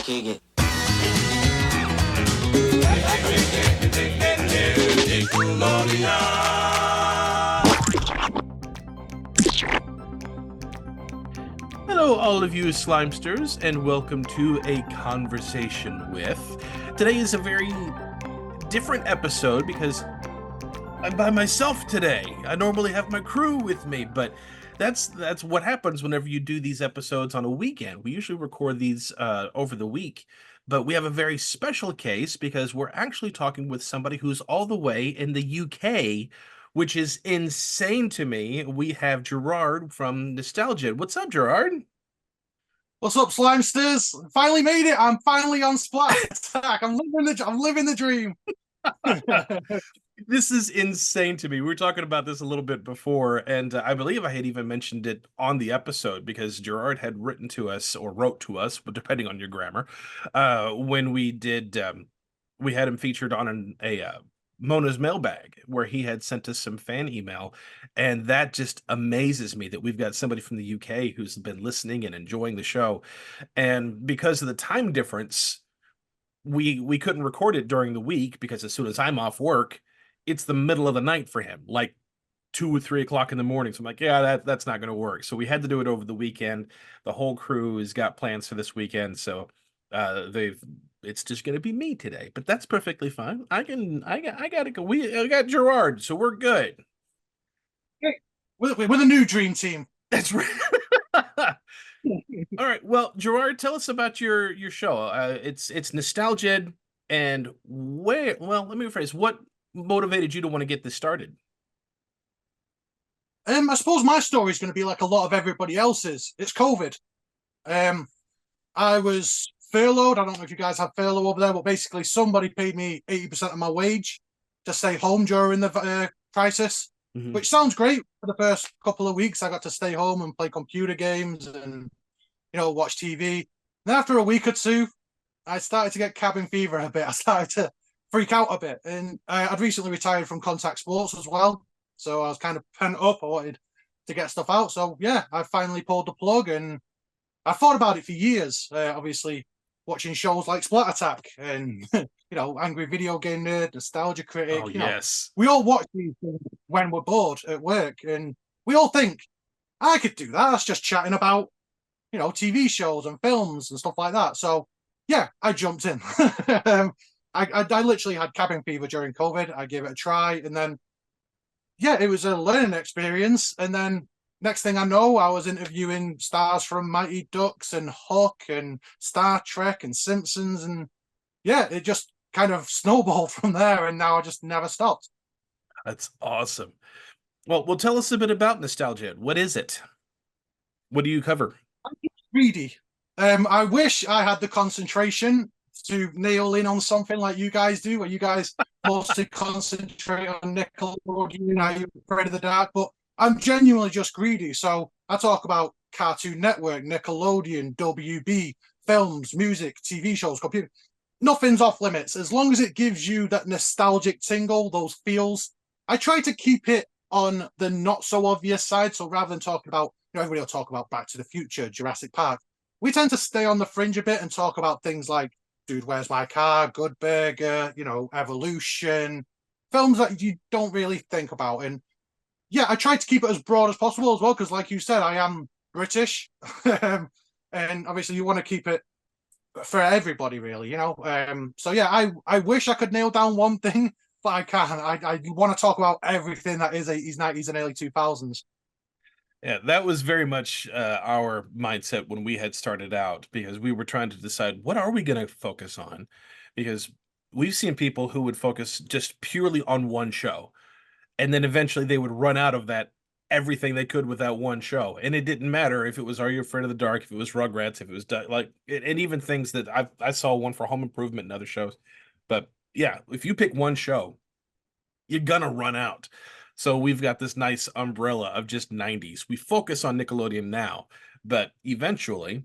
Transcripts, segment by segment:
kick it. Hello, all of you Slimesters, and welcome to A Conversation With. Today is a very different episode because I'm by myself today. I normally have my crew with me, but that's what happens whenever you do these episodes on a weekend. We usually record these over the week, but we have a very special case because we're actually talking with somebody who's all the way in the UK, which is insane to me. We have Gerard from Nostal-Ged. What's up, Gerard? What's up, Slimesters? Finally made it. I'm finally on Splat Attack. I'm living the dream. This is insane to me. We were talking about this a little bit before, and I believe I had even mentioned it on the episode because Gerard had written to us or wrote to us, but depending on your grammar, when we did, we had him featured on a Mona's mailbag where he had sent us some fan email, and that just amazes me that we've got somebody from the UK who's been listening and enjoying the show, and because of the time difference, we couldn't record it during the week because as soon as I'm off work, it's the middle of the night for him, like 2 or 3 o'clock in the morning. So I'm like, yeah, that's not going to work. So we had to do it over the weekend. The whole crew has got plans for this weekend, so it's just going to be me today. But that's perfectly fine. I got to go. I got Gerard, so we're good. Hey, we're the new dream team. That's right. All right. Well, Gerard, tell us about your show. It's Nostal-Ged, and where? Well, let me rephrase. What motivated you to want to get this started? I suppose my story is going to be like a lot of everybody else's. It's COVID. I was furloughed. I don't know if you guys have furlough over there, but basically somebody paid me 80% of my wage to stay home during the crisis, which sounds great. For the first couple of weeks, I got to stay home and play computer games and, watch TV. Then after a week or two, I started to get cabin fever a bit. I started to freak out a bit. And I'd recently retired from contact sports as well. So I was kind of pent up. I wanted to get stuff out. So yeah, I finally pulled the plug, and I thought about it for years. Obviously, watching shows like Splat Attack and Angry Video Game Nerd, Nostalgia Critic. Oh, yes. We all watch these things when we're bored at work, and we all think, I could do that. That's just chatting about, TV shows and films and stuff like that. So yeah, I jumped in. I literally had cabin fever during COVID. I gave it a try, and then yeah, it was a learning experience. And then next thing I know, I was interviewing stars from Mighty Ducks and Hook and Star Trek and Simpsons, and yeah, it just kind of snowballed from there, and now I just never stopped. That's awesome. Well, tell us a bit about Nostal-Ged. What is it? What do you cover? I'm greedy. I wish I had the concentration to nail in on something like you guys do, where you guys mostly concentrate on Nickelodeon, Are You Afraid of the Dark? But I'm genuinely just greedy. So I talk about Cartoon Network, Nickelodeon, WB, films, music, TV shows, computer. Nothing's off limits. As long as it gives you that nostalgic tingle, those feels. I try to keep it on the not so obvious side. So rather than talking about, everybody will talk about Back to the Future, Jurassic Park. We tend to stay on the fringe a bit and talk about things like Dude, Where's My Car, Good Burger, Evolution, films that you don't really think about. And yeah, I try to keep it as broad as possible as well, because like you said, I am British. And obviously you want to keep it for everybody, really, So yeah, I wish I could nail down one thing, but I can't. I want to talk about everything that is 80s, 90s, and early 2000s. Yeah, that was very much our mindset when we had started out, because we were trying to decide what are we going to focus on, because we've seen people who would focus just purely on one show, and then eventually they would run out of that everything they could with that one show, and it didn't matter if it was Are You Afraid of the Dark, if it was Rugrats, if it was and even things that I saw one for Home Improvement and other shows, but yeah, if you pick one show, you're gonna run out. So we've got this nice umbrella of just 90s. We focus on Nickelodeon now, but eventually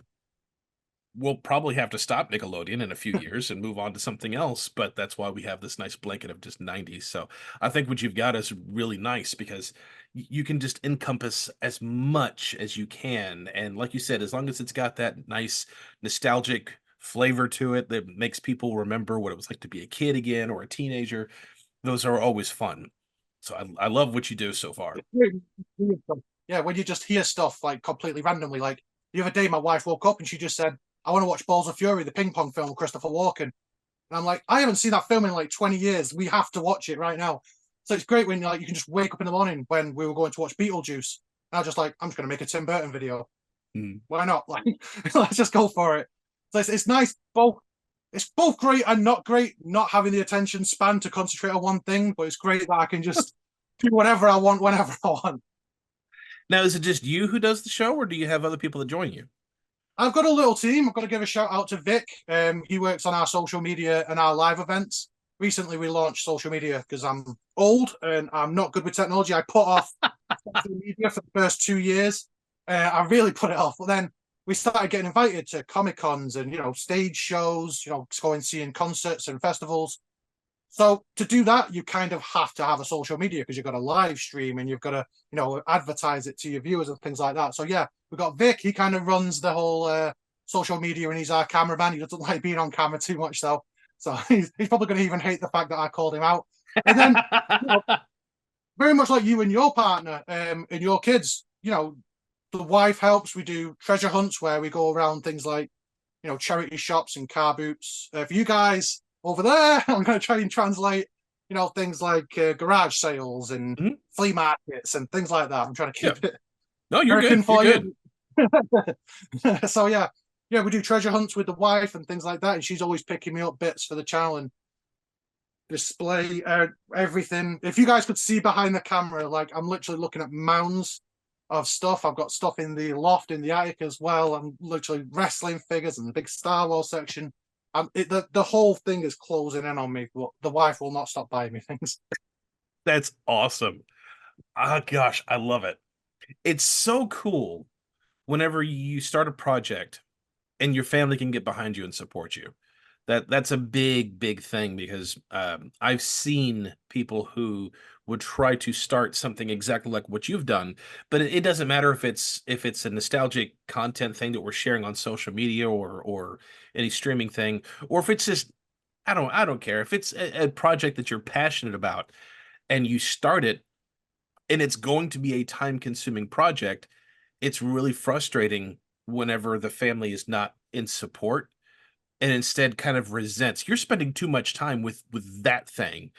we'll probably have to stop Nickelodeon in a few years and move on to something else. But that's why we have this nice blanket of just 90s. So I think what you've got is really nice because you can just encompass as much as you can. And like you said, as long as it's got that nice nostalgic flavor to it that makes people remember what it was like to be a kid again or a teenager. Those are always fun. So I love what you do so far. Yeah, when you just hear stuff like completely randomly, like the other day, my wife woke up and she just said, "I want to watch Balls of Fury, the ping pong film with Christopher Walken." And I'm like, I haven't seen that film in like 20 years. We have to watch it right now. So it's great when like you can just wake up in the morning when we were going to watch Beetlejuice. And I was just like, I'm just gonna make a Tim Burton video. Mm. Why not? Like, let's just go for it. So it's nice. It's both great and not great. Not having the attention span to concentrate on one thing, but it's great that I can just do whatever I want whenever I want. Now, is it just you who does the show, or do you have other people that join you? I've got a little team. I've got to give a shout out to Vic. He works on our social media and our live events. Recently, we launched social media because I'm old and I'm not good with technology. I put off social media for the first 2 years. I really put it off. But then we started getting invited to Comic Cons and stage shows. Going seeing concerts and festivals. So to do that, you kind of have to have a social media because you've got to live stream and you've got to, advertise it to your viewers and things like that. So yeah, we've got Vic. He kind of runs the whole social media and he's our cameraman. He doesn't like being on camera too much though. So he's probably going to even hate the fact that I called him out. And then, very much like you and your partner and your kids, the wife helps. We do treasure hunts where we go around things like, charity shops and car boots. For you guys, over there, I'm going to try and translate, things like garage sales and Mhm. flea markets and things like that. I'm trying to keep it No, you're American good. You're for good. you. So yeah, we do treasure hunts with the wife and things like that, and she's always picking me up bits for the channel and display everything. If you guys could see behind the camera, like I'm literally looking at mounds of stuff. I've got stuff in the loft, in the attic as well. I'm literally wrestling figures and the big Star Wars section. The whole thing is closing in on me, but the wife will not stop buying me things. That's awesome. Ah, gosh, I love it. It's so cool whenever you start a project and your family can get behind you and support you. That's a big, big thing because I've seen people who would try to start something exactly like what you've done, but it doesn't matter if it's a nostalgic content thing that we're sharing on social media or any streaming thing, or if it's just I don't care if it's a project that you're passionate about and you start it and it's going to be a time consuming project. It's really frustrating whenever the family is not in support and instead kind of resents you're spending too much time with that thing,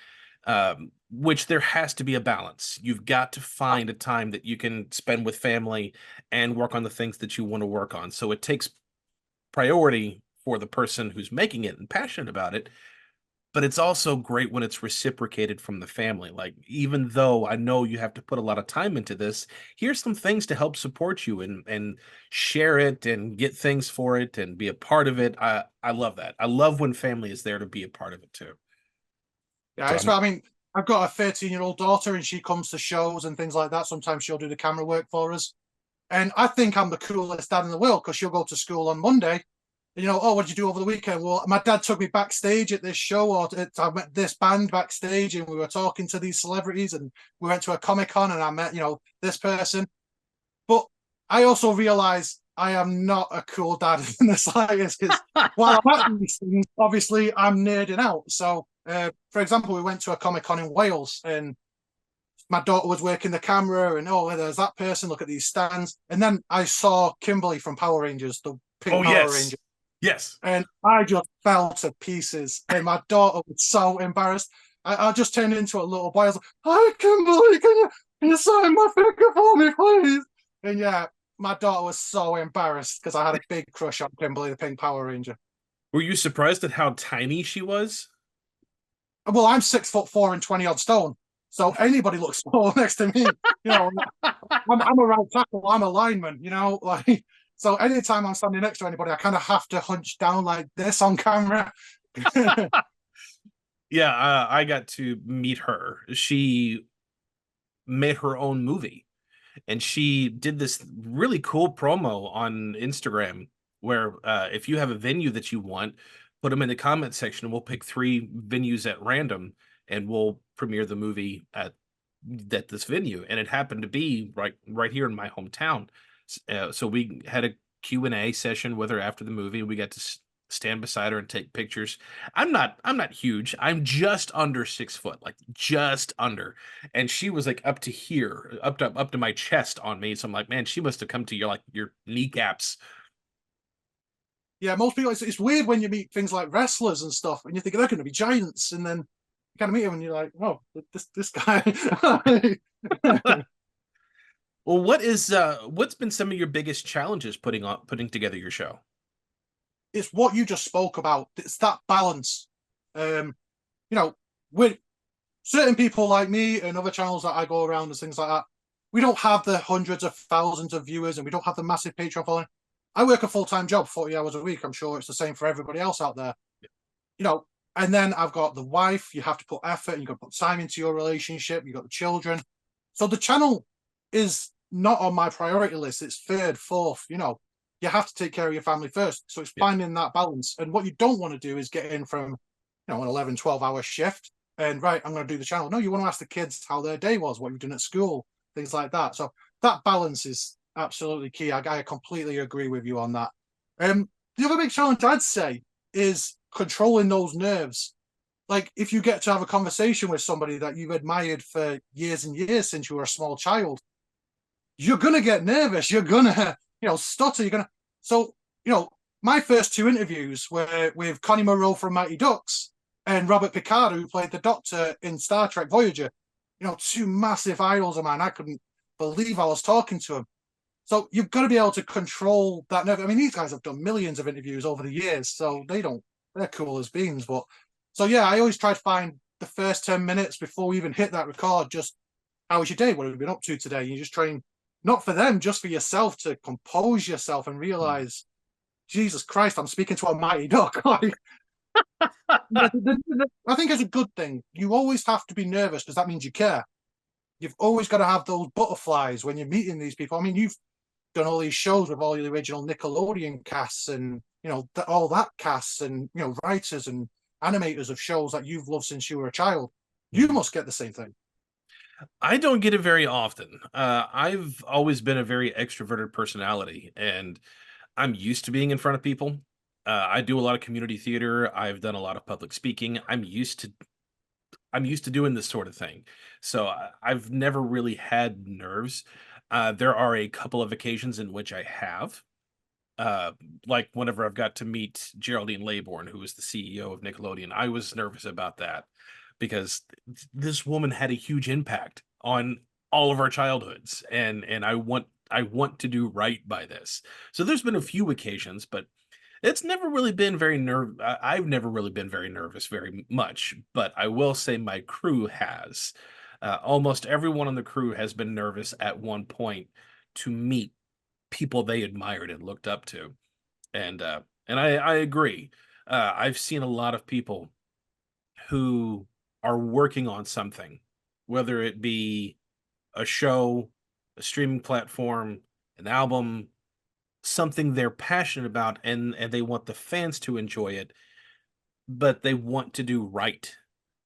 which there has to be a balance. You've got to find a time that you can spend with family and work on the things that you want to work on, so it takes priority for the person who's making it and passionate about it, but it's also great when it's reciprocated from the family. Like, even though I know you have to put a lot of time into this, here's some things to help support you and share it and get things for it and be a part of it. I love that. I love when family is there to be a part of it too. Yeah, So it's. I mean, I've got a 13-year-old daughter, and she comes to shows and things like that. Sometimes she'll do the camera work for us, and I think I'm the coolest dad in the world because she'll go to school on Monday. Oh, what did you do over the weekend? Well, my dad took me backstage at this show, or I met this band backstage, and we were talking to these celebrities, and we went to a Comic Con, and I met, this person. But I also realize I am not a cool dad in the slightest because while I'm at these things, obviously I'm nerding out. So, for example, we went to a Comic Con in Wales, and my daughter was working the camera, and there's that person. Look at these stands, and then I saw Kimberly from Power Rangers, the pink oh Power yes, Ranger, yes. and I just fell to pieces. And my daughter was so embarrassed. I just turned into a little boy. I was like, "Hi, Kimberly, can you sign my figure for me, please?" And yeah, my daughter was so embarrassed because I had a big crush on Kimberly, the pink Power Ranger. Were you surprised at how tiny she was? Well, I'm 6'4" and 20 odd stone, so anybody looks small next to me. I'm a right tackle. I'm a lineman. Like. So anytime I'm standing next to anybody, I kind of have to hunch down like this on camera. Yeah, I got to meet her. She made her own movie and she did this really cool promo on Instagram where if you have a venue that you want, put them in the comment section and we'll pick three venues at random and we'll premiere the movie at this venue. And it happened to be right here in my hometown. So we had a Q&A session with her after the movie. We got to stand beside her and take pictures. I'm not huge. I'm just under 6 foot, like just under. And she was like up to here, up to my chest on me. So I'm like, man, she must have come to your like your kneecaps. Yeah, most people, it's weird when you meet things like wrestlers and stuff, and you think they're going to be giants, and then you kind of meet them, and you're like, oh, this guy. Well, what's been some of your biggest challenges putting together your show? It's what you just spoke about. It's that balance. You know, with certain people like me and other channels that I go around and things like that, we don't have the hundreds of thousands of viewers and we don't have the massive Patreon following. I work a full-time job, 40 hours a week. I'm sure it's the same for everybody else out there. You know, and then I've got the wife, you have to put effort and you've got to put time into your relationship, you've got the children. So the channel is not on my priority list. It's third, fourth, you have to take care of your family first. So it's Yeah. finding that balance. And what you don't want to do is get in from, an 11, 12-hour shift and right, I'm going to do the channel. No, you want to ask the kids how their day was, what you've done at school, things like that. So that balance is absolutely key. I completely agree with you on that. The other big challenge I'd say is controlling those nerves. Like if you get to have a conversation with somebody that you've admired for years and years since you were a small child, you're gonna get nervous. You're gonna, stutter. You're gonna. So, my first two interviews were with Connie Moreau from Mighty Ducks and Robert Picardo, who played the Doctor in Star Trek Voyager. Two massive idols of mine. I couldn't believe I was talking to them. So you've got to be able to control that nerve. I mean, these guys have done millions of interviews over the years, so they're cool as beans. But so yeah, I always try to find the first 10 minutes before we even hit that record, just how was your day? What have you been up to today? You just trying, not for them, just for yourself to compose yourself and realize, Jesus Christ, I'm speaking to a mighty duck. Like, I think it's a good thing. You always have to be nervous because that means you care. You've always got to have those butterflies when you're meeting these people. I mean, you've done all these shows with all the original Nickelodeon casts and all that casts and writers and animators of shows that you've loved since you were a child. You must get the same thing. I don't get it very often. I've always been a very extroverted personality, and I'm used to being in front of people. I do a lot of community theater. I've done a lot of public speaking. I'm used to doing this sort of thing. So I've never really had nerves. There are a couple of occasions in which I have. Uh, like whenever I've got to meet Geraldine Laybourne, who is the CEO of Nickelodeon, I was nervous about that because this woman had a huge impact on all of our childhoods, and I want to do right by this. So there's been a few occasions, but it's never really been very I've never really been very nervous very much, but I will say my crew has. Almost everyone on the crew has been nervous at one point to meet people they admired and looked up to. And I agree. I've seen a lot of people who are working on something, whether it be a show, a streaming platform, an album, something they're passionate about, and they want the fans to enjoy it, but they want to do right.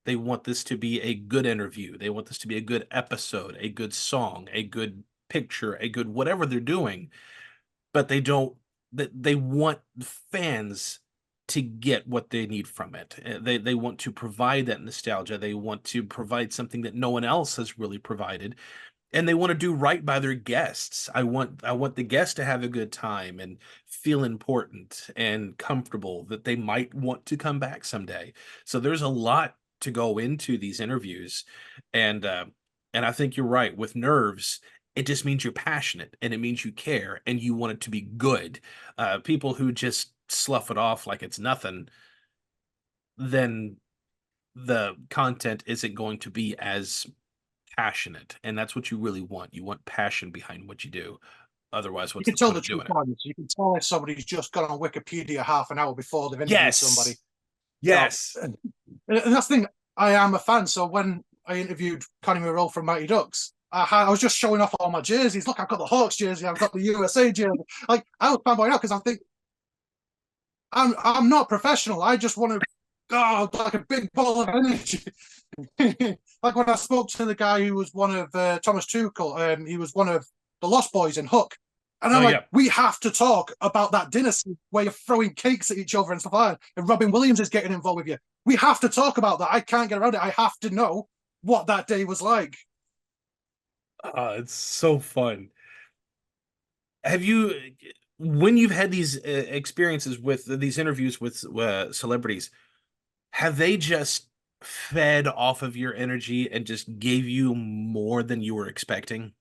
They want this to be a good interview. They want this to be a good episode, a good song, a good picture, a good whatever they're doing, but they don't they want fans to get what they need from it. They want to provide that nostalgia. They want to provide something that no one else has really provided, and they want to do right by their guests. I want the guests to have a good time and feel important and comfortable that they might want to come back someday. So there's a lot to go into these interviews, and and I think you're right with nerves. It just means you're passionate and it means you care and you want it to be good. People who just slough it off like it's nothing, then the content isn't going to be as passionate, and that's what you really want. You want passion behind what you do. Otherwise, You what's can the tell point the of truth doing it? audience. You can tell if somebody's just gone on Wikipedia half an hour before they've interviewed somebody. Yes. Yes. And that's the thing. I am a fan. So when I interviewed Connie Moreau from Mighty Ducks, I was just showing off all my jerseys. Look, I've got the Hawks jersey. I've got the USA jersey. Like I was fanboying out because I think I'm not professional. I just want to like a big ball of energy. Like when I spoke to the guy who was one of Thomas Tuchel, he was one of the Lost Boys in Hook. And Oh I'm like, yeah. we have to talk about that dinner scene where you're throwing cakes at each other and stuff like that. And Robin Williams is getting involved with you. We have to talk about that. I can't get around it. I have to know what that day was like. It's so fun. Have you, when you've had these experiences with these interviews with celebrities, have they just fed off of your energy and just gave you more than you were expecting?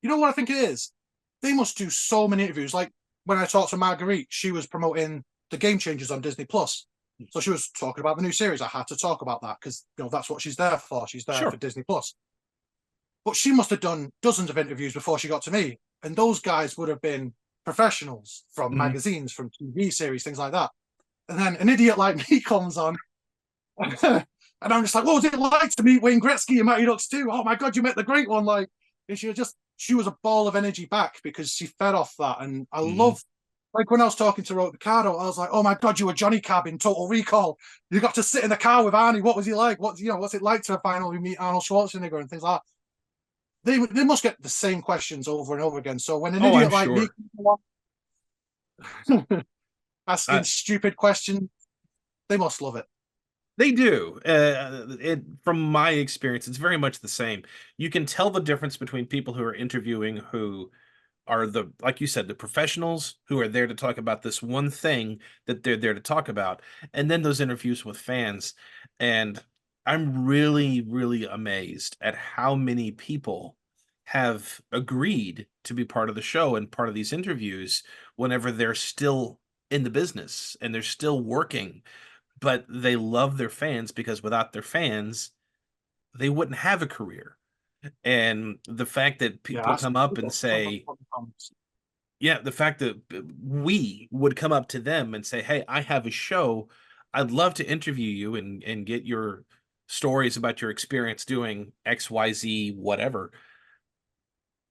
You know what I think it is? They must do so many interviews. Like when I talked to Marguerite, she was promoting the Game Changers on Disney Plus. So she was talking about the new series. I had to talk about that because that's what she's there for. She's there for Sure. Disney Plus. But she must have done dozens of interviews before she got to me. And those guys would have been professionals from Mhm. magazines, from TV series, things like that. And then an idiot like me comes on. And I'm just like, what was it like to meet Wayne Gretzky and Matty Ducks too? Oh my God, you met the great one. Like, and she was a ball of energy back because she fed off that. And I Mhm. love, like when I was talking to Robert Picardo, I was like, oh my God, you were Johnny Cab in Total Recall. You got to sit in the car with Arnie. What was he like? What's it like to finally meet Arnold Schwarzenegger and things like that? They must get the same questions over and over again. So when an Oh, I'm idiot like me sure. asking Uh, stupid questions, they must love it. they do. From my experience, it's very much the same. You can tell the difference between people who are interviewing who are the, like you said, the professionals who are there to talk about this one thing that they're there to talk about, and then those interviews with fans. And I'm really, really amazed at how many people have agreed to be part of the show and part of these interviews whenever they're still in the business and they're still working, but they love their fans because without their fans, they wouldn't have a career. And the fact that Yeah, people come up and say, yeah, the fact that we would come up to them and say, "Hey, I have a show. I'd love to interview you and get your stories about your experience doing XYZ, whatever."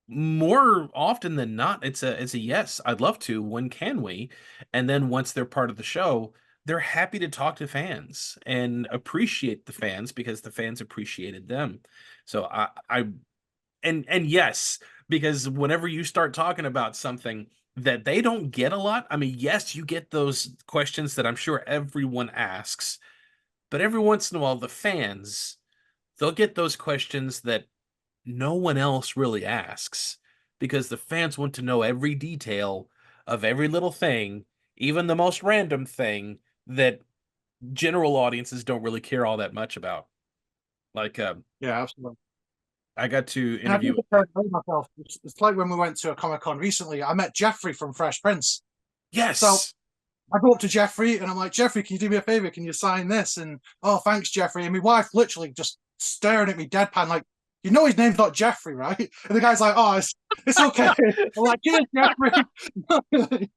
More often than not, it's a yes, I'd love to. When can we? And then once they're part of the show, they're happy to talk to fans and appreciate the fans because the fans appreciated them. So I and yes, because whenever you start talking about something that they don't get a lot, I mean, yes, you get those questions that I'm sure everyone asks, but every once in a while, the fans, they'll get those questions that no one else really asks because the fans want to know every detail of every little thing, even the most random thing that general audiences don't really care all that much about. Like, Yeah, absolutely. I got to And I interview. do prepare myself. It's like when we went to a Comic Con recently. I met Jeffrey from Fresh Prince. So Yes. I go up to Jeffrey and I'm like, Jeffrey, can you do me a favor? Can you sign this? And oh, thanks, Jeffrey. And my wife literally just staring at me deadpan, like, you know his name's not Jeffrey, right? And the guy's like, oh, it's okay. I'm like, cheers, Jeffrey.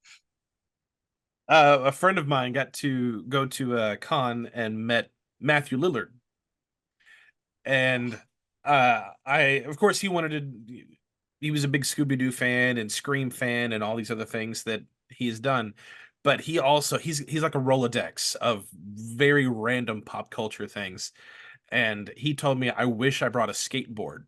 A friend of mine got to go to a con and met Matthew Lillard, and I, of course, he wanted to. He was a big Scooby Doo fan and Scream fan and all these other things that he has done, but he also he's like a Rolodex of very random pop culture things, and he told me I wish I brought a skateboard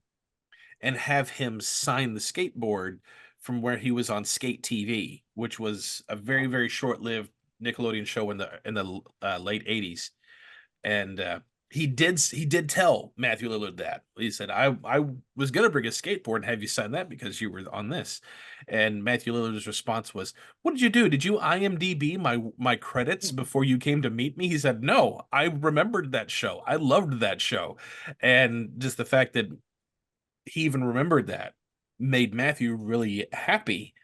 and have him sign the skateboard from where he was on Skate TV, which was a very very short-lived Nickelodeon show in the late '80s. And he did tell Matthew Lillard that he said I was gonna bring a skateboard and have you sign that because you were on this. And Matthew Lillard's response was, "What did you do? Did you IMDb my credits before you came to meet me?" He said, "No, I remembered that show. I loved that show." And just the fact that he even remembered that made Matthew really happy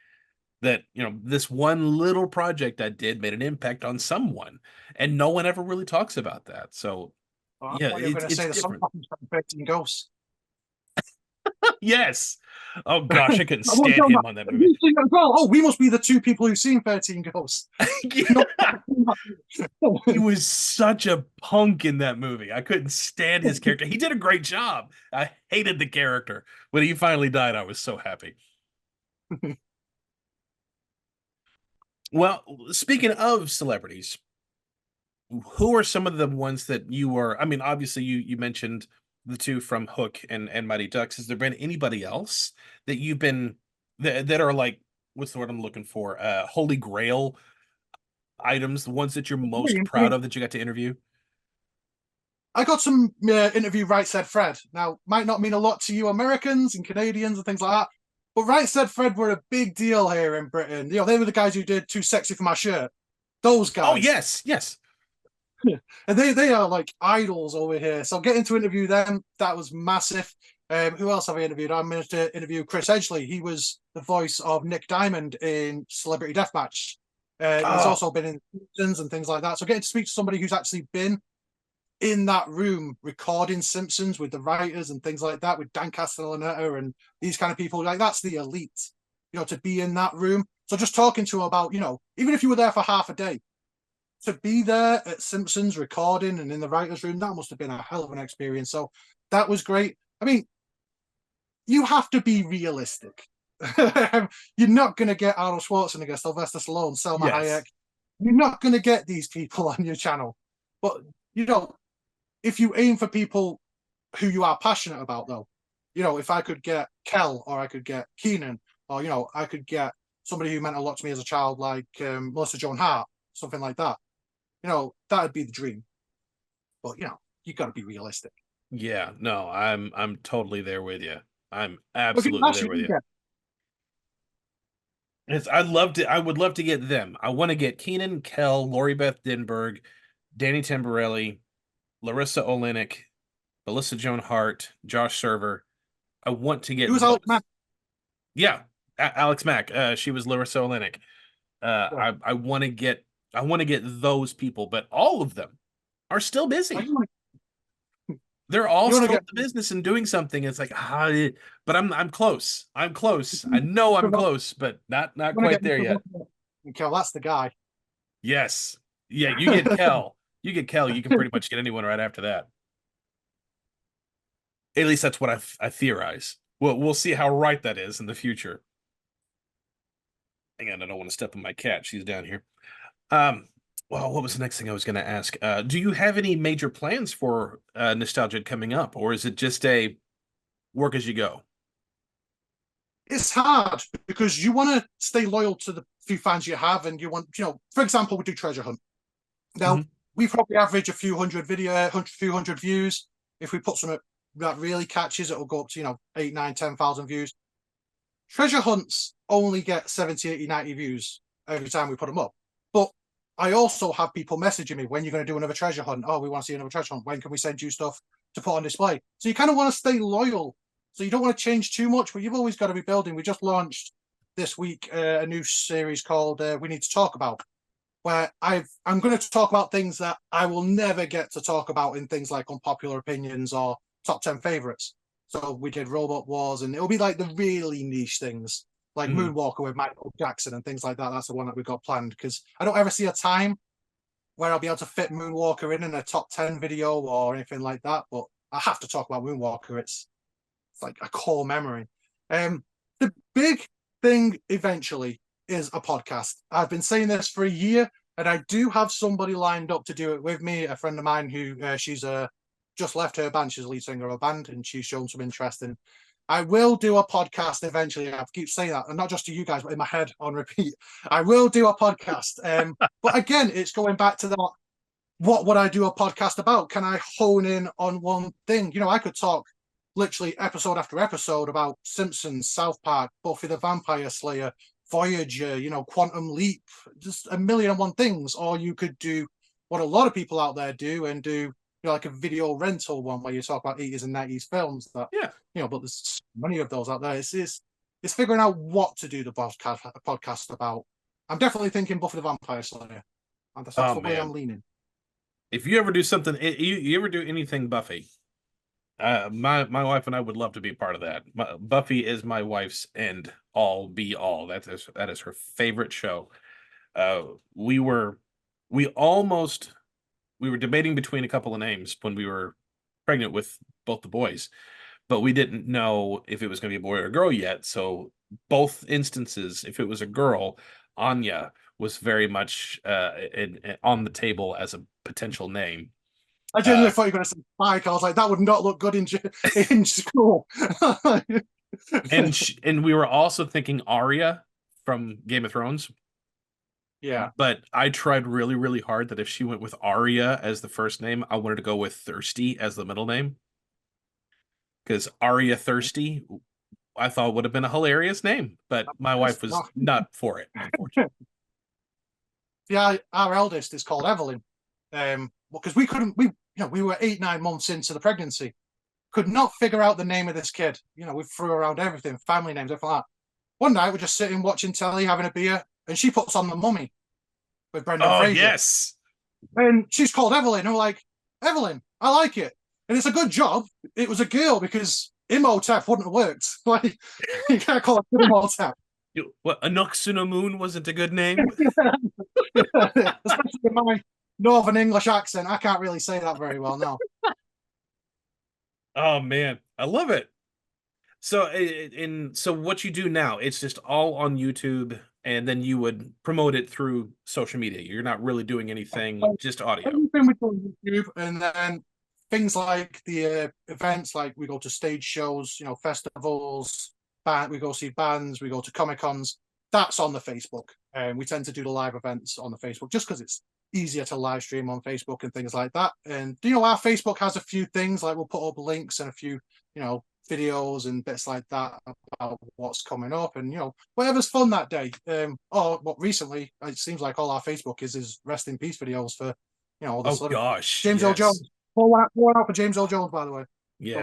that, this one little project I did made an impact on someone, and no one ever really talks about that. So, Oh, I yeah, thought you were it's going to it's say the song different. from 13 Ghosts. Yes. Oh gosh, I couldn't I won't stand go back. him on that movie. You seen it as well? Oh, we must be the two people who've seen 13 Ghosts. No. He was such a punk in that movie. I couldn't stand his character. He did a great job. I hated the character. When he finally died, I was so happy. Well, speaking of celebrities, who are some of the ones that you are? I mean, obviously you mentioned the two from Hook and Mighty Ducks. Has there been anybody else that you've been that are like, what's the word I'm looking for? Holy Grail items, the ones that you're most proud of that you got to interview? I got some interview Right Said Fred. Now, might not mean a lot to you Americans and Canadians and things like that, but Right Said Fred were a big deal here in Britain. They were the guys who did Too Sexy for My Shirt. Those Oh guys. yes, yes. And they are like idols over here. So getting to interview them, that was massive. Who else have I interviewed? I managed to interview Chris Edgley. He was the voice of Nick Diamond in Celebrity Deathmatch. He's Oh, also been in Simpsons and things like that. So getting to speak to somebody who's actually been in that room recording Simpsons with the writers and things like that, with Dan Castellaneta and these kind of people, like that's the elite, to be in that room. So just talking to him about, even if you were there for half a day, to be there at Simpsons recording and in the writers' room, that must have been a hell of an experience. So that was great. I mean, you have to be realistic. You're not going to get Arnold Schwarzenegger, Sylvester Stallone, Selma Hayek. yes. You're not going to get these people on your channel. But, if you aim for people who you are passionate about, though, if I could get Kel or I could get Keenan or, I could get somebody who meant a lot to me as a child, like Melissa Joan Hart, something like that, that'd be the dream. But, you got to be realistic. Yeah, no, I'm totally there with you. I'm But if you're absolutely there passionate, with you you. get. I would love to get them. I want to get Keenan, Kel, Lori Beth Denberg, Danny Tamborelli, Larissa Olenek, Melissa Joan Hart, Josh Server. I want to Who get was Alex those. Mack? Yeah, Alex Mack. She was Larissa Olenek. Yeah. I want to get those people, but all of them are still I busy. you want They're all you want to still in get the business and doing something. It's like, but I'm close. I'm close. I know I'm you close, but not want to quite get there Mr. yet. Bucket. Okay, that's the guy. Yes. Yeah, you get Kel. You get Kel, you can pretty much get anyone right after that. At least that's what I theorize. Well, we'll see how right that is in the future. Hang on, I don't want to step on my cat. She's down here. Um, well, what was the next thing I was going to ask? Do you have any major plans for Nostalgia coming up, or is it just a work as you go? It's hard because you want to stay loyal to the few fans you have, and you want, for example, we do Treasure Hunt. Now, Mhm. we probably average a few few hundred views. If we put something that really catches, it'll go up to, 8, 9, 10,000 views. Treasure hunts only get 70, 80, 90 views every time we put them up. But I also have people messaging me, when you're going to do another treasure hunt. Oh, we want to see another treasure hunt. When can we send you stuff to put on display? So you kind of want to stay loyal. So you don't want to change too much, but you've always got to be building. We just launched this week a new series called We Need to Talk About, where I'm going to talk about things that I will never get to talk about in things like unpopular opinions or top 10 favorites. So we did Robot Wars, and it'll be like the really niche things, like Mhm. Moonwalker with Michael Jackson and things like that. That's the one that we got planned because I don't ever see a time where I'll be able to fit Moonwalker in a top 10 video or anything like that. But I have to talk about Moonwalker. It's like a core memory. The big thing eventually is a podcast. I've been saying this for a year, and I do have somebody lined up to do it with me. A friend of mine who she's just left her band. She's a lead singer of a band, and she's shown some interest in. I will do a podcast eventually. I keep saying that, and not just to you guys, but in my head on repeat. I will do a podcast. But again, it's going back to that. What would I do a podcast about? Can I hone in on one thing? I could talk literally episode after episode about Simpsons, South Park, Buffy the Vampire Slayer, Voyager, Quantum Leap, just a million and one things. Or you could do what a lot of people out there do and do, like a video rental one where you talk about 80s and 90s films that, Yeah. but there's so many of those out there. It's figuring out what to do the podcast about. I'm definitely thinking Buffy the Vampire Slayer. And that's Oh the way I'm man, leaning. if you ever do something, you ever do anything Buffy, my wife and I would love to be part of that. Buffy is my wife's end all be all. That is her favorite show. Uh, we were we almost we were debating between a couple of names when we were pregnant with both the boys, but we didn't know if it was going to be a boy or a girl yet. So both instances, if it was a girl, Anya was very much on the table as a potential name. I Uh, genuinely thought you were going to say Spike. I was like, that would not look good in school. And we were also thinking Arya from Game of Thrones, Yeah. but I tried really, really hard that if she went with Arya as the first name, I wanted to go with Thirsty as the middle name because Arya Thirsty I thought would have been a hilarious name, but my wife was not for it, unfortunately. Yeah, our eldest is called Evelyn. Because we couldn't, we were 8, 9 months into the pregnancy, could not figure out the name of this kid. We threw around everything, family names, everything like that. One night we're just sitting watching telly, having a beer, and she puts on The Mummy with Brendan Oh, Fraser, yes. and she's called Evelyn. And we're like, Evelyn, I like it, and it's a good job. It was a girl because Imhotep wouldn't have worked. Like you can't call it Imhotep. What, Moon wasn't a good name? Especially in my Northern English accent, I can't really say that very well now. Oh man, I love it. So what you do now, it's just all on YouTube, and then you would promote it through social media. You're not really doing anything, just audio. Everything we do on YouTube, and then things like the events, like we go to stage shows, festivals, we go see bands, we go to Comic Cons. That's on the Facebook, and we tend to do the live events on the Facebook just because it's easier to live stream on Facebook and things like that. And our Facebook has a few things like we'll put up links and a few videos and bits like that about what's coming up, and whatever's fun that day. Or what recently it seems like all our Facebook is rest in peace videos for all the Oh celebrities. gosh, James Earl yes, Jones. Pour one out for James Earl Jones, by the way. Oh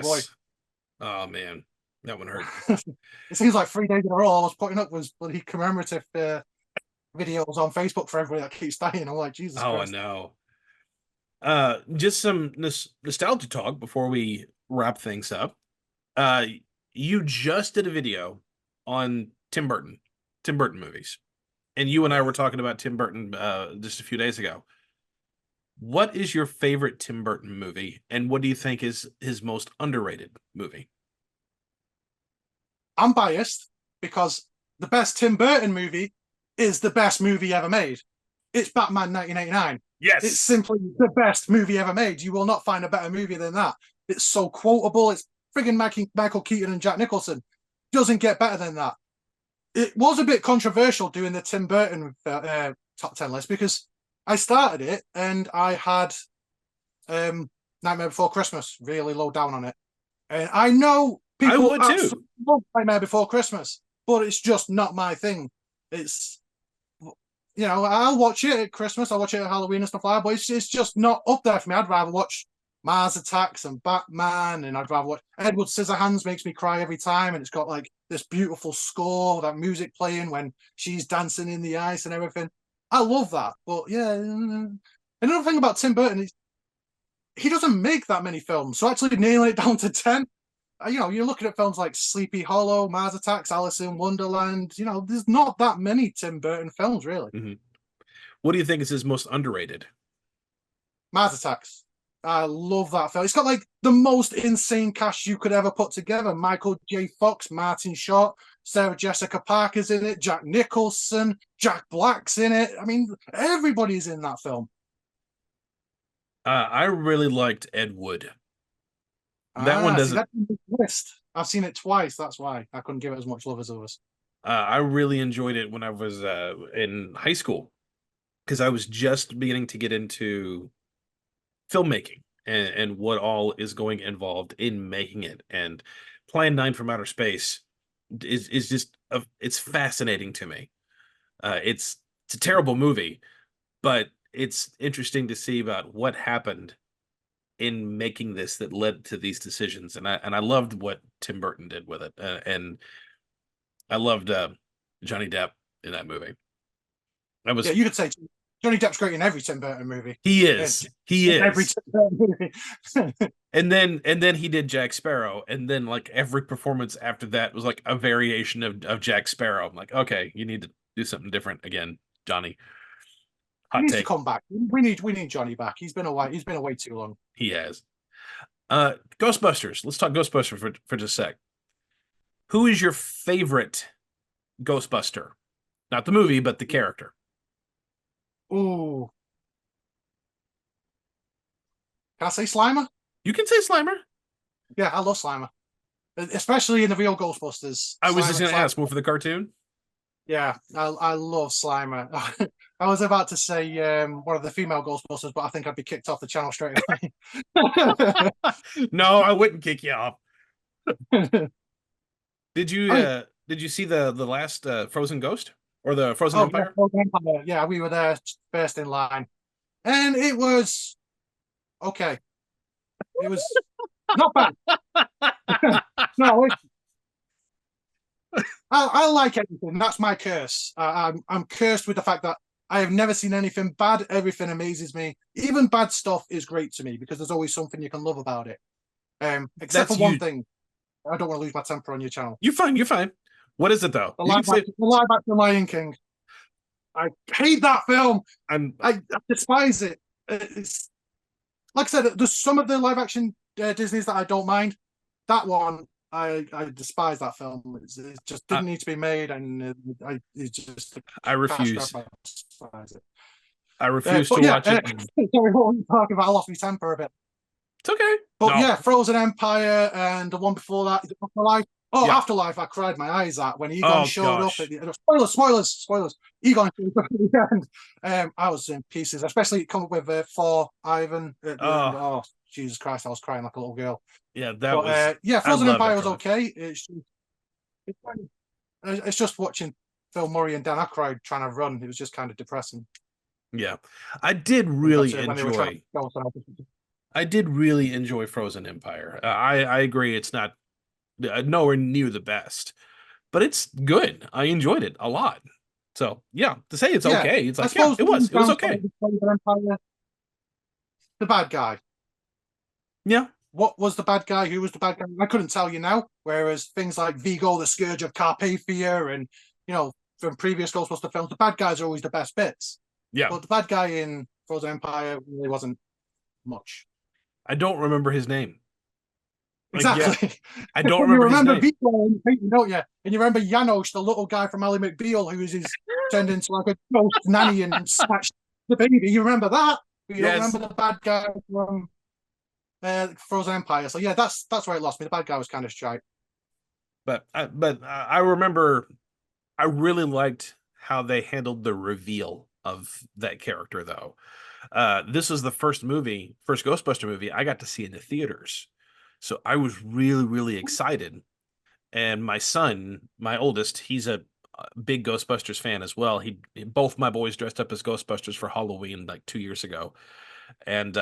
boy. yes. Oh man, that one hurt. It seems like 3 days in a row I was putting up was bloody commemorative videos on Facebook for everybody that keeps dying. I'm like, Jesus Oh, I Christ. know. Just some nostalgia talk before we wrap things up. Uh, you just did a video on Tim Burton movies, and you and I were talking about Tim Burton just a few days ago. What is your favorite Tim Burton movie, and what do you think is his most underrated movie? I'm biased because the best Tim Burton movie is the best movie ever made. It's Batman 1989. It's Yes. simply the best movie ever made. You will not find a better movie than that. It's so quotable. It's friggin' Michael Keaton and Jack Nicholson. Doesn't get better than that. It was a bit controversial doing the Tim Burton top 10 list because I started it and I had Nightmare Before Christmas really low down on it. And I know I people would too. absolutely love Nightmare Before Christmas, but it's just not my thing. It's I'll watch it at Christmas, I'll watch it at Halloween and stuff like that, but it's just not up there for me. I'd rather watch Mars Attacks and Batman, and I'd rather watch Edward Scissorhands. Makes me cry every time, and it's got like this beautiful score, that music playing when she's dancing in the ice and everything. I love that. But yeah, another thing about Tim Burton is he doesn't make that many films, so actually nailing it down to 10. You're looking at films like Sleepy Hollow, Mars Attacks, Alice in Wonderland. There's not that many Tim Burton films, really. Mm-hmm. What do you think is his most underrated? Mars Attacks. I love that film. It's got like the most insane cast you could ever put together. Michael J. Fox, Martin Short, Sarah Jessica Parker's in it, Jack Nicholson, Jack Black's in it. I mean, everybody's in that film. I really liked Ed Wood. That one See, doesn't. that's on the list. I've seen it twice. That's why I couldn't give it as much love as others. I really enjoyed it when I was in high school because I was just beginning to get into filmmaking and what all is going involved in making it. And Plan 9 from Outer Space is just it's fascinating to me. It's a terrible movie, but it's interesting to see about what happened in making this that led to these decisions. And I loved what Tim Burton did with it, and I loved Johnny Depp in that movie. I Yeah, was you could say Johnny Depp's great in every Tim Burton movie. He In, is. He in every is. Tim Burton movie. And then he did Jack Sparrow, and then like every performance after that was like a variation of Jack Sparrow. I'm like, okay, you need to do something different again, Johnny. He Hot needs to take. come back. We need Johnny back. He's been away. He's been away too long. He has. Ghostbusters. Let's talk Ghostbusters for just a sec. Who is your favorite Ghostbuster? Not the movie, but the character. Ooh, can I say Slimer? You can say Slimer. Yeah, I love Slimer. especially in the real Ghostbusters. I was just going to Slime, ask, more for the cartoon? yeah, I love Slimer. I was about to say one of the female Ghostbusters, but I think I'd be kicked off the channel straight away. No, I wouldn't kick you off. I mean, Did you see the last Frozen Ghost or the Frozen oh yeah, Empire? Rogue Empire. Yeah, we were there first in line, and it was okay. It was not bad. No, I like everything. That's my curse. I'm cursed with the fact that I have never seen anything bad. Everything amazes me. Even bad stuff is great to me because there's always something you can love about it. Except for That's one you. thing. I don't want to lose my temper on your channel. You're fine. You're fine. What is it though? You can say The live action Lion King. I hate that film. I'm. I despise it. It's like I said. There's some of the live action Disney's that I don't mind. That one, I despise that film. It just I, didn't need to be made, and it's just a I cash grab. refuse. I despise it. I refuse But to yeah, watch it. sorry, what were we talking about? I lost my temper a bit. It's okay. But No. yeah, Frozen Empire and the one before that, Afterlife. Oh, Yeah. Afterlife! I cried my eyes out when Egon Oh showed up at gosh. the spoilers. Egon showed up at the end. I was in pieces, especially coming up with for Ivan at the end. Oh Oh, Jesus Christ! I was crying like a little girl. yeah. That But was. yeah, I Frozen loved Empire was Afterlife. okay. It's, it's just watching Phil Murray and Dan Aykroyd trying to run. It was just kind of depressing Yeah, I did compared really to when they were trying to enjoy. go. I did really enjoy Frozen Empire. I agree. It's not nowhere near the best, but it's good. I enjoyed it a lot. So yeah, to say it's Yeah, okay, it's I like yeah, suppose it the was. main It was downside okay. of Frozen Empire, the bad guy. Yeah. What was the bad guy? Who was the bad guy? I couldn't tell you now. Whereas things like Vigo, the Scourge of Carpathia, and from previous Ghostbuster films, the bad guys are always the best bits. Yeah. But the bad guy in Frozen Empire really wasn't much. I don't remember his name. Like yeah, Exactly. I don't You remember his remember name. Vigo, don't you? And you remember Janosch, the little guy from Ally McBeal, who was his turned into like a ghost nanny and snatched the baby. You remember that? But you don't Yes, remember the bad guy from Frozen Empire. So yeah, that's where it lost me. The bad guy was kind of shite. but I remember I really liked how they handled the reveal of that character though. This was the first Ghostbuster movie I got to see in the theaters. So I was really, really excited. And my son, my oldest, he's a big Ghostbusters fan as well. Both my boys dressed up as Ghostbusters for Halloween like 2 years ago, and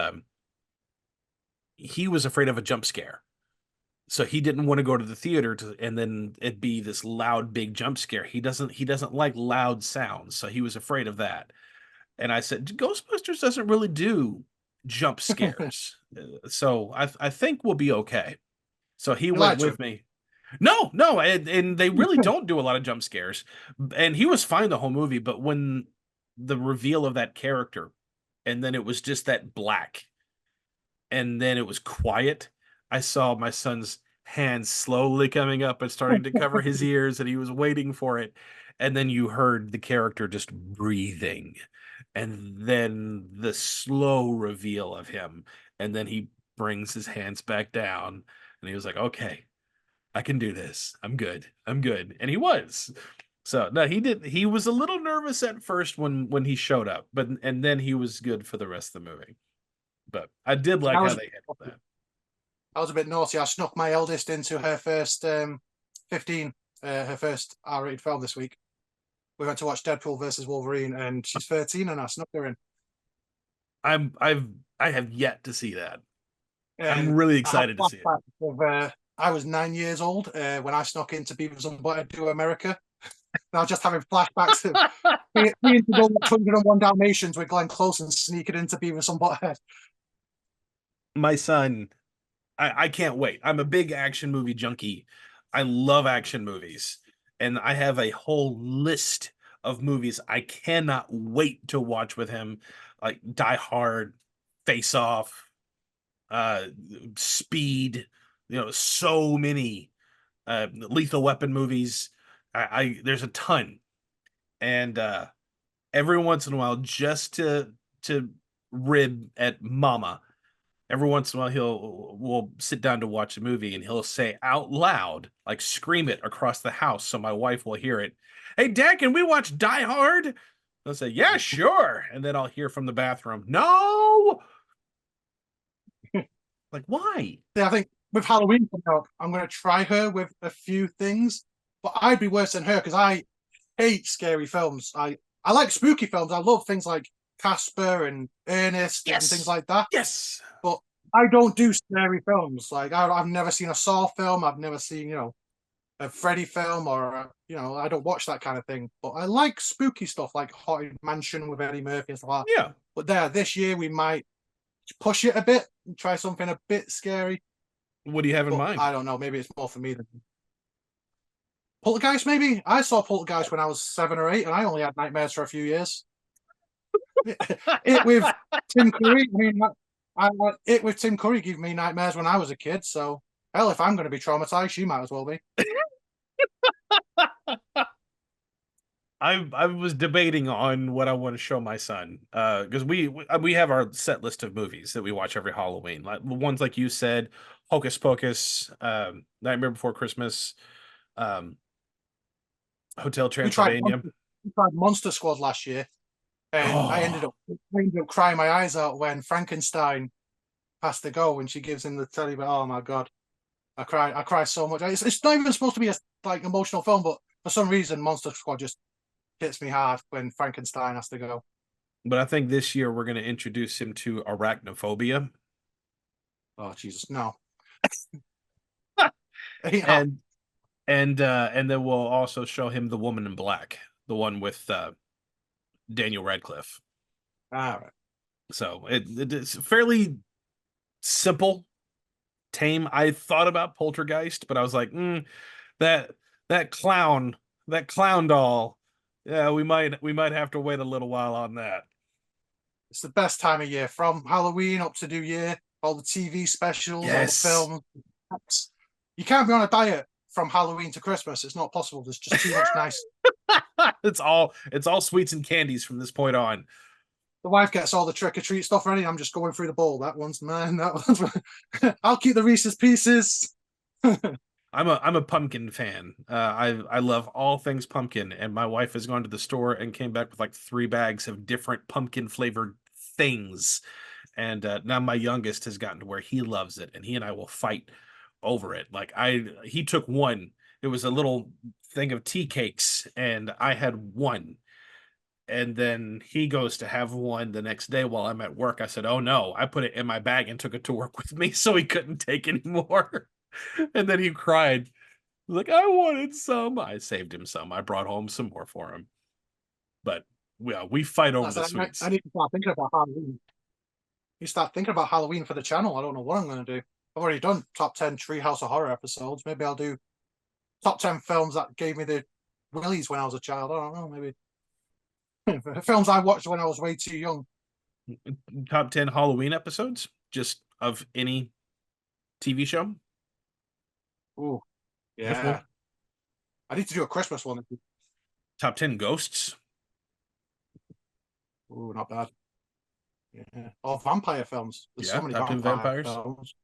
he was afraid of a jump scare. So he didn't want to go to the theater and then it'd be this loud, big jump scare. He doesn't like loud sounds, so he was afraid of that. And I said, Ghostbusters doesn't really do jump scares, so I think we'll be okay. So he You went lied to him. with me. No, no, and they really don't do a lot of jump scares. And he was fine the whole movie, but when the reveal of that character, and then it was just that black, and then it was quiet, I saw my son's hands slowly coming up and starting to cover his ears, and he was waiting for it. And then you heard the character just breathing, and then the slow reveal of him, and then he brings his hands back down, and he was like, okay. I can do this. I'm good. I'm good. And he was. So no, he did. He was a little nervous at first when he showed up, but and then he was good for the rest of the movie. But I did I like how was they handled that. I was a bit naughty. I snuck my eldest into her first 15, her first R-rated film this week. We went to watch Deadpool versus Wolverine, and she's 13, and I snuck her in. I have yet to see that. I'm And really I have excited to see it. flashbacks of I was 9 years old when I snuck into Beavis and Butthead to America. And I was just having flashbacks of being to go 101 Dalmatians with Glenn Close and sneaking into Beavis and Butthead. My son, I can't wait. I'm a big action movie junkie. I love action movies, and I have a whole list of movies I cannot wait to watch with him, like Die Hard, Face Off, uh Speed, so many Lethal Weapon movies. I there's a ton. And every once in a while, just to rib at Mama, every once in a while we'll sit down to watch a movie and he'll say out loud, like scream it across the house so my wife will hear it. Hey, Dad, can we watch Die Hard? I'll say, yeah, sure. And then I'll hear from the bathroom, no. Like, why? Yeah, I think with Halloween coming up, I'm going to try her with a few things, but I'd be worse than her because I hate scary films. I like spooky films. I love things like Casper and Ernest and things Yes. like that. Yes. But I don't do scary films. Like I've never seen a Saw film. I've never seen a Freddy film or I don't watch that kind of thing. But I like spooky stuff like Haunted Mansion with Eddie Murphy and stuff like that. Yeah. But this year we might push it a bit and try something a bit scary. What do you have in But mind? I don't know. Maybe it's more for me than Poltergeist. Maybe I saw Poltergeist when I was 7 or 8, and I only had nightmares for a few years. It with Tim Curry. I mean, it with Tim Curry gave me nightmares when I was a kid. So hell, if I'm going to be traumatized, she might as well be. I was debating on what I want to show my son because we have our set list of movies that we watch every Halloween, like the ones like you said, Hocus Pocus, Nightmare Before Christmas, um, Hotel We tried Transylvania. we tried Monster Squad last year, and Oh, I ended up crying my eyes out when Frankenstein has to go and she gives him the teddy bear. Oh my god, I cry so much. It's not even supposed to be a like emotional film, but for some reason, Monster Squad just hits me hard when Frankenstein has to go. but I think this year we're going to introduce him to arachnophobia, Oh Jesus, no. Yeah. and and then we'll also show him The Woman in Black, the one with Daniel Radcliffe. All right. So it's fairly simple, tame. I thought about Poltergeist, but I was like, that that clown, that clown doll. Yeah, we might have to wait a little while on that. It's the best time of year from Halloween up to New Year. All the TV specials, all the Yes. films. You can't be on a diet from Halloween to Christmas. It's not possible. There's just too much nice. It's all sweets and candies from this point on. The wife gets all the trick or treat stuff ready. I'm just going through the bowl. That one's mine. That one's. I'll keep the Reese's Pieces. I'm a pumpkin fan. I love all things pumpkin, and my wife has gone to the store and came back with like 3 bags of different pumpkin flavored things. And now my youngest has gotten to where he loves it, and he and I will fight over it. Like he took one. It was a little thing of tea cakes, and I had one. And then he goes to have one the next day while I'm at work. I said, "Oh no!" I put it in my bag and took it to work with me, so he couldn't take any more. And then he cried, like, "I wanted some." I saved him some. I brought home some more for him. But yeah, we fight over I the said, I sweets. need to start thinking about Halloween. You start thinking about Halloween for the channel. I don't know what I'm going to do. I've already done top 10 Treehouse of Horror episodes. Maybe I'll do top 10 films that gave me the willies when I was a child. I don't know. Maybe films I watched when I was way too young. Top 10 Halloween episodes, just of any TV show. Oh, If one. yeah. I need to do a Christmas one. Top 10 ghosts. Oh, not bad. Yeah. Or vampire films. There's so Yeah, many top 10 vampire vampires. films.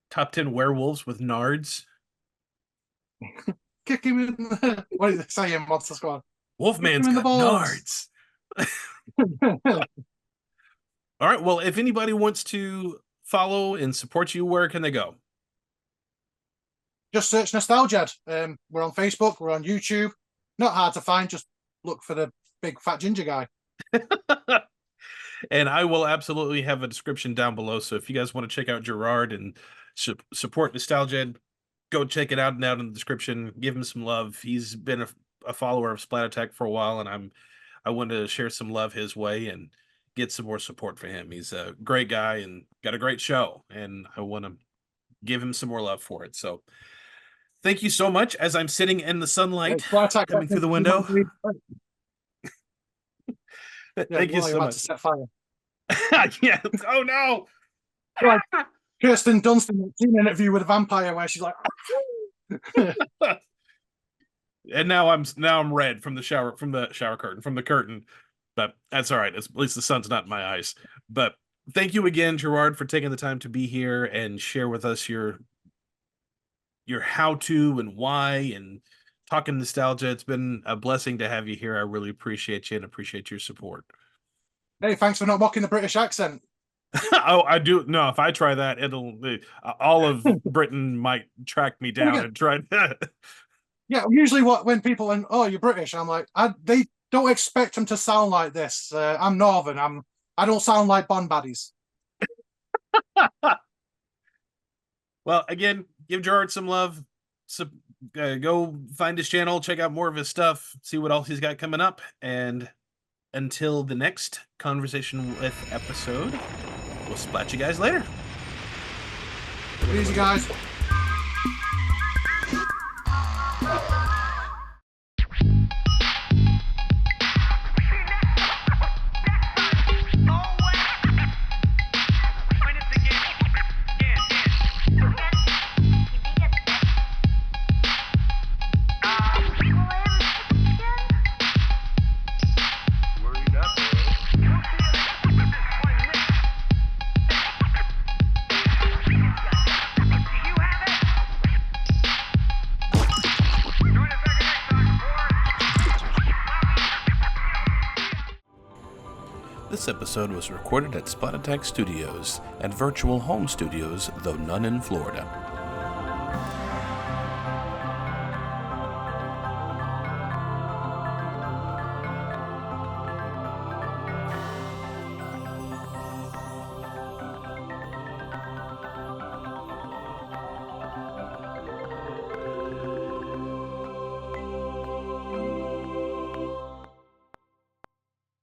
Top 10 werewolves with nards. Kick him in. What did they say in Monster Squad? Kick him Wolfman's in the got balls. nards. All right. Well, if anybody wants to follow and support you, where can they go? Just search Nostal-Ged. We're on Facebook. We're on YouTube. Not hard to find. Just look for the big fat ginger guy. And I will absolutely have a description down below. So if you guys want to check out Gerard and support Nostalgia, go check it out in the description. Give him some love. He's been a follower of Splat Attack for a while, and I want to share some love his way and get some more support for him. He's a great guy and got a great show, and I want to give him some more love for it. So thank you so much. As I'm sitting in the sunlight Splat Attack. coming through the window, Yeah, thank you well, you so had to much. set fire. Yeah. Oh no. Like Kirsten Dunst in an interview with a vampire where she's like, And now I'm red from the shower curtain, from the curtain. But that's all right. At least the sun's not in my eyes. But thank you again, Gerard, for taking the time to be here and share with us your how to and why and talking nostalgia. It's been a blessing to have you here. I really appreciate you and appreciate your support. Hey, thanks for not mocking the British accent. Oh, I do. No, if I try that, it'll all of Britain might track me down and try that. Yeah, usually when people and oh, you're British, I'm like, they don't expect them to sound like this. I'm Northern. I don't sound like Bond baddies. Well, again, give Gerard some love. So, go find his channel, check out more of his stuff, see what else he's got coming up, and until the next conversation with episode, we'll splat you guys later. Easy, guys. This episode was recorded at Splat Attack Studios and virtual home studios, though none in Florida.